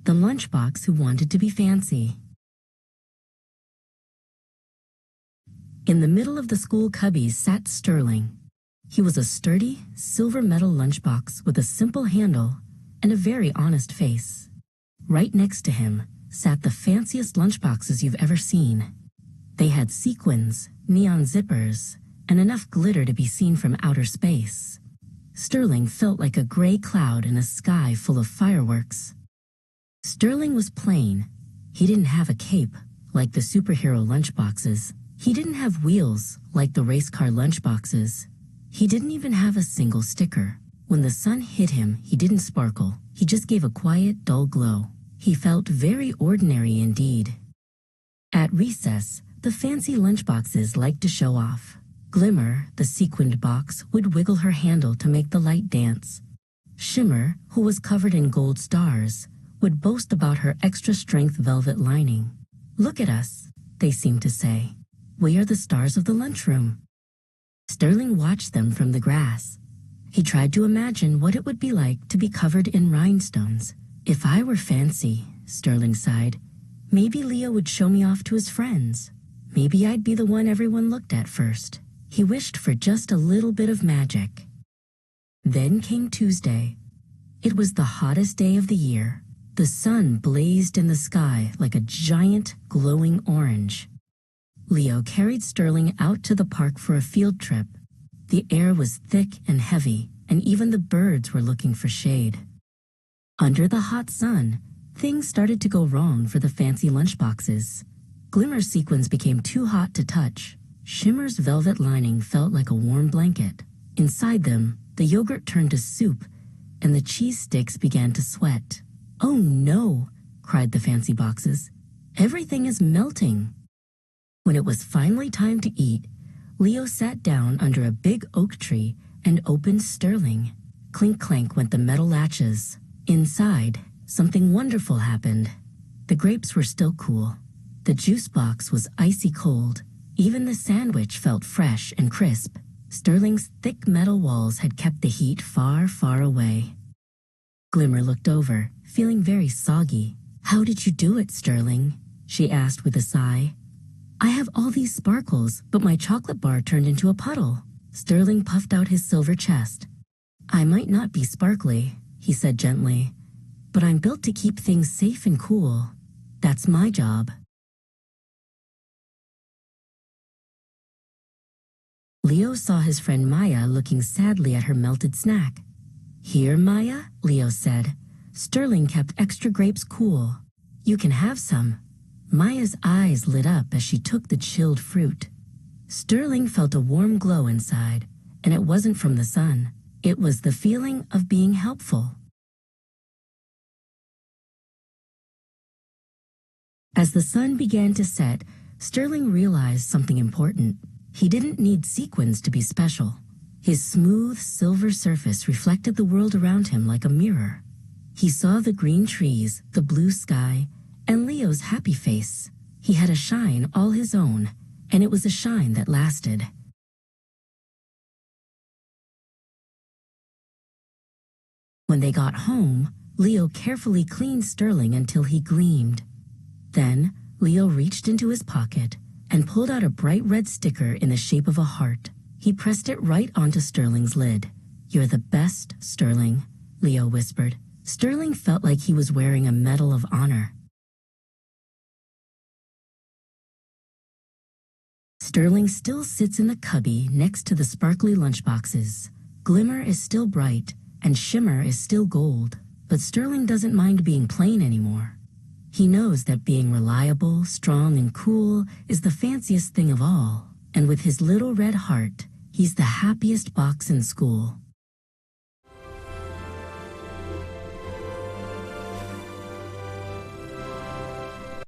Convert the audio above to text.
the lunchbox who wanted to be fancy. In the middle of the school cubbies sat Sterling. He was a sturdy, silver metal lunchbox with a simple handle and a very honest face. Right next to him sat the fanciest lunchboxes you've ever seen. They had sequins, neon zippers, and enough glitter to be seen from outer space. Sterling felt like a gray cloud in a sky full of fireworks. Sterling was plain. He didn't have a cape, like the superhero lunchboxes. He didn't have wheels, like the race car lunchboxes. He didn't even have a single sticker. When the sun hit him, he didn't sparkle. He just gave a quiet, dull glow. He felt very ordinary indeed. At recess, the fancy lunchboxes liked to show off. Glimmer, the sequined box, would wiggle her handle to make the light dance. Shimmer, who was covered in gold stars, would boast about her extra-strength velvet lining. "Look at us," they seemed to say. "We are the stars of the lunchroom." Sterling watched them from the grass. He tried to imagine what it would be like to be covered in rhinestones. "If I were fancy," Sterling sighed, "maybe Leo would show me off to his friends. Maybe I'd be the one everyone looked at first." He wished for just a little bit of magic. Then came Tuesday. It was the hottest day of the year. The sun blazed in the sky like a giant, glowing orange. Leo carried Sterling out to the park for a field trip. The air was thick and heavy, and even the birds were looking for shade. Under the hot sun, things started to go wrong for the fancy lunchboxes. Glimmer's sequins became too hot to touch. Shimmer's velvet lining felt like a warm blanket. Inside them, the yogurt turned to soup, and the cheese sticks began to sweat. "Oh no!" cried the fancy boxes. "Everything is melting." When it was finally time to eat, Leo sat down under a big oak tree and opened Sterling. Clink-clank went the metal latches. Inside, something wonderful happened. The grapes were still cool. The juice box was icy cold. Even the sandwich felt fresh and crisp. Sterling's thick metal walls had kept the heat far, far away. Glimmer looked over, feeling very soggy. "How did you do it, Sterling?" she asked with a sigh. "I have all these sparkles, but my chocolate bar turned into a puddle." Sterling puffed out his silver chest. "I might not be sparkly," he said gently, "but I'm built to keep things safe and cool. That's my job." Leo saw his friend Maya looking sadly at her melted snack. "Here, Maya," Leo said. "Sterling kept extra grapes cool. You can have some." Maya's eyes lit up as she took the chilled fruit. Sterling felt a warm glow inside, and it wasn't from the sun. It was the feeling of being helpful. As the sun began to set, Sterling realized something important. He didn't need sequins to be special. His smooth, silver surface reflected the world around him like a mirror. He saw the green trees, the blue sky, and Leo's happy face. He had a shine all his own, and it was a shine that lasted. When they got home, Leo carefully cleaned Sterling until he gleamed. Then, Leo reached into his pocket and pulled out a bright red sticker in the shape of a heart. He pressed it right onto Sterling's lid. "You're the best, Sterling," Leo whispered. Sterling felt like he was wearing a medal of honor. Sterling still sits in the cubby next to the sparkly lunchboxes. Glimmer is still bright, and Shimmer is still gold. But Sterling doesn't mind being plain anymore. He knows that being reliable, strong, and cool is the fanciest thing of all. And with his little red heart, he's the happiest box in school.